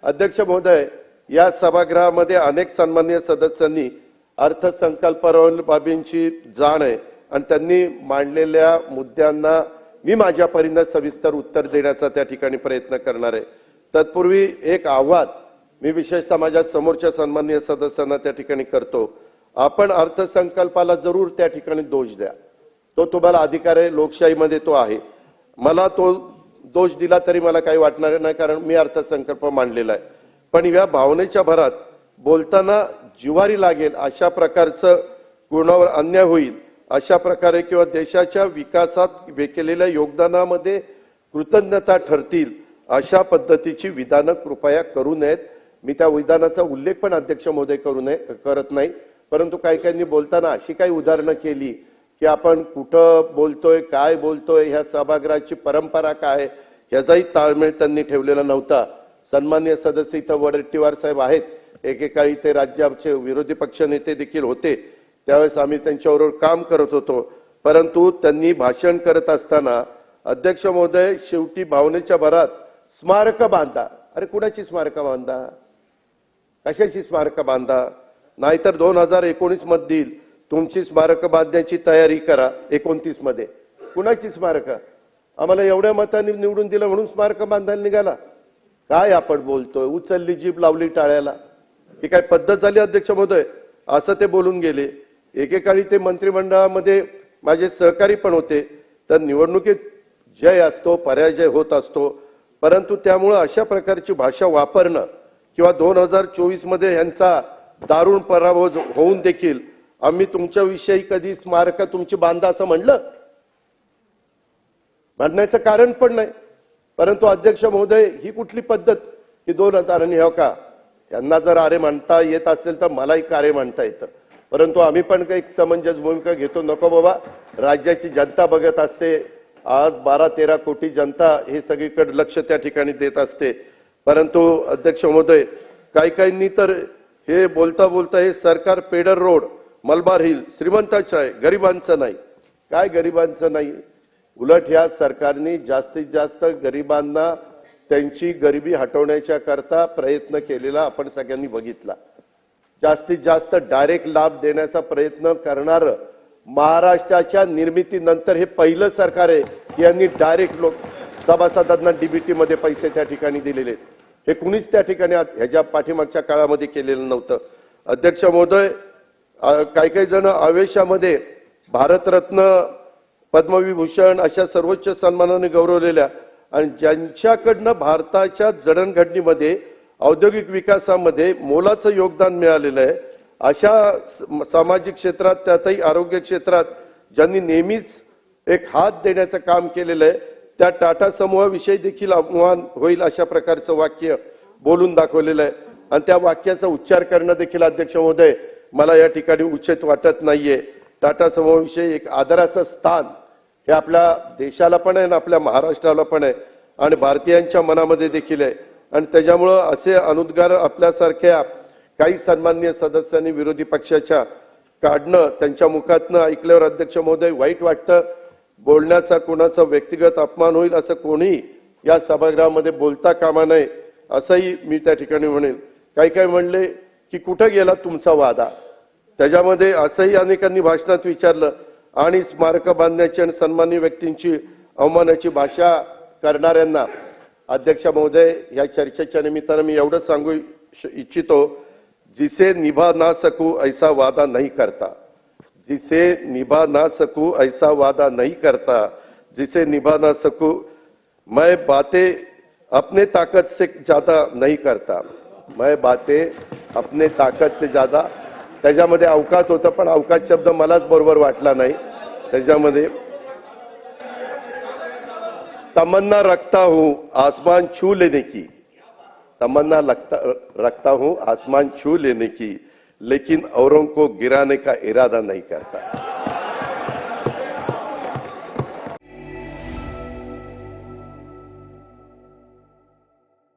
अध्यक्ष महोदय, या सभागृहामध्ये अनेक सन्माननीय सदस्यांनी अर्थसंकल्पावरील बाबींची जाण आहे आणि त्यांनी मांडलेल्या मुद्द्यांना मी माझ्या परीने सविस्तर उत्तर देण्याचा त्या ठिकाणी प्रयत्न करणार आहे। तत्पूर्वी एक आव्हान मी विशेषतः माझ्या समोरच्या सन्माननीय सदस्यांना त्या ठिकाणी करतो। आपण अर्थसंकल्पाला जरूर त्या ठिकाणी दोष द्या, तो तुम्हाला अधिकार आहे, लोकशाहीमध्ये तो आहे। मला तो दोष दिला तरी मला काही वाटणार नाही, कारण मी अर्थसंकल्प मांडलेला आहे। पण या भावनेच्या भरात बोलताना जिवारी लागेल अशा प्रकारचं कोणावर अन्याय होईल अशा प्रकारे किंवा देशाच्या विकासात केलेल्या योगदानामध्ये कृतज्ञता ठरतील अशा पद्धतीची विधानं कृपया करू नयेत। मी त्या विधानाचा उल्लेख पण अध्यक्ष महोदय करत नाही, परंतु काही बोलताना अशी काही उदाहरणं केली की आपण कुठं बोलतोय, काय बोलतोय, ह्या सभागृहाची परंपरा काय, ह्याचाही ताळमेळ त्यांनी ठेवलेला नव्हता। सन्माननीय सदस्य इथं वडेट्टीवार साहेब आहेत, एकेकाळी ते राज्याचे विरोधी पक्ष नेते देखील होते, त्यावेळेस आम्ही त्यांच्याबरोबर काम करत होतो। परंतु त्यांनी भाषण करत असताना अध्यक्ष महोदय शेवटी भावनेच्या भरात स्मारक बांधा, अरे कुणाची स्मारक बांधा, कशाची स्मारक बांधा, नाहीतर 2019 मध्ये तुमची स्मारक बांधण्याची तयारी करा। 29 मध्ये कुणाची स्मारक, आम्हाला एवढ्या मतांनी निवडून दिलं म्हणून स्मारक बांधायला निघाला, काय आपण बोलतोय, उचलली जीभ लावली टाळ्याला, ही काय पद्धत झाली अध्यक्ष महोदय, असं ते बोलून गेले। एकेकाळी ते मंत्रिमंडळामध्ये माझे सहकारी पण होते, तर निवडणुकीत जय असतो पराजय होत असतो, परंतु त्यामुळे अशा प्रकारची भाषा वापरणं किंवा 2024 मध्ये यांचा दारुण पराभव होऊन देखील आम्ही तुमच्याविषयी कधी स्मारक तुमची बांधा असं म्हणण्याचं कारण पण नाही। परंतु अध्यक्ष महोदय ही कुठली पद्धत की 2000 आणि हो का, त्यांना जर आरे म्हणता येत असेल तर मलाही कार्य म्हणता येतं, परंतु आम्ही पण काही समंजस भूमिका घेतो। नको बाबा, राज्याची जनता बघत असते, आज 12-13 कोटी जनता हे सगळीकडे लक्ष त्या ठिकाणी देत असते। परंतु अध्यक्ष महोदय काहींनी तर हे बोलता बोलता हे सरकार पेडर रोड, मलबार हिल श्रीमंताचं आहे, गरिबांचं नाही। काय गरिबांचं नाही, उलट ह्या सरकारने जास्तीत जास्त गरिबांना त्यांची गरिबी हटवण्याच्या करता प्रयत्न केलेला आपण सगळ्यांनी बघितला। जास्तीत जास्त डायरेक्ट लाभ देण्याचा प्रयत्न करणार महाराष्ट्राच्या निर्मितीनंतर हे पहिलं सरकार आहे यांनी डायरेक्ट लोक सभासदांना डीबीटी मध्ये पैसे त्या ठिकाणी दिलेले, हे कुणीच त्या ठिकाणी ह्याच्या पाठीमागच्या काळामध्ये केलेलं नव्हतं। अध्यक्ष महोदय काही जण आवेशामध्ये भारतरत्न, पद्मविभूषण अशा सर्वोच्च सन्मानाने गौरवलेल्या आणि ज्यांच्याकडनं भारताच्या जडणघडणीमध्ये औद्योगिक विकासामध्ये मोलाचं योगदान मिळालेलं आहे अशा सामाजिक क्षेत्रात, त्यातही आरोग्य क्षेत्रात ज्यांनी नेहमीच एक हात देण्याचं काम केलेलं आहे, त्या टाटा समूहाविषयी देखील आव्हान होईल अशा प्रकारचं वाक्य बोलून दाखवलेलं आहे। आणि त्या वाक्याचा उच्चार करणं देखील अध्यक्ष महोदय मला या ठिकाणी उचित वाटत नाहीये। टाटा समूहाविषयी एक आदराचं स्थान हे आपल्या देशाला पण आहे आणि आपल्या महाराष्ट्राला पण आहे आणि भारतीयांच्या मनामध्ये देखील आहे, आणि त्याच्यामुळं असे अनुद्गार आपल्यासारख्या काही सन्माननीय सदस्यांनी विरोधी पक्षाच्या काढणं, त्यांच्या मुखातनं ऐकल्यावर अध्यक्ष महोदय वाईट वाटतं। बोलण्याचा कोणाचा व्यक्तिगत अपमान होईल असं कोणी या सभागृहामध्ये बोलता कामा नये असंही मी त्या ठिकाणी म्हणेन। काही म्हणले की कुठं गेला तुमचा वादा, त्याच्यामध्ये असंही अनेकांनी भाषणात विचारलं आणि स्मारक बांधण्याची आणि सन्माननीय व्यक्तींची अवमानाची भाषा करणाऱ्यांना अध्यक्ष महोदय या चर्चेच्या निमित्तानं मी एवढं सांगू इच्छितो, जिसे निभा ना सकूं ऐसा वादा नहीं करता, जिसे निभा ना सकूं ऐसा वादा नहीं करता, जिसे निभा ना सकूं मैं बातें अपने ताकत से ज्यादा नहीं करता, मैं बातें अपने ताकत से ज्यादा, त्याच्यामध्ये अवकात होतं पण अवकात शब्द मलाच बरोबर वाटला नाही। त्याच्यामध्ये तमन्ना रखता हूं आसमान छू लेने की, तमन्ना रखता हूं आसमान छू लेने की, लेकिन औरों को गिराने का इरादा नहीं करता।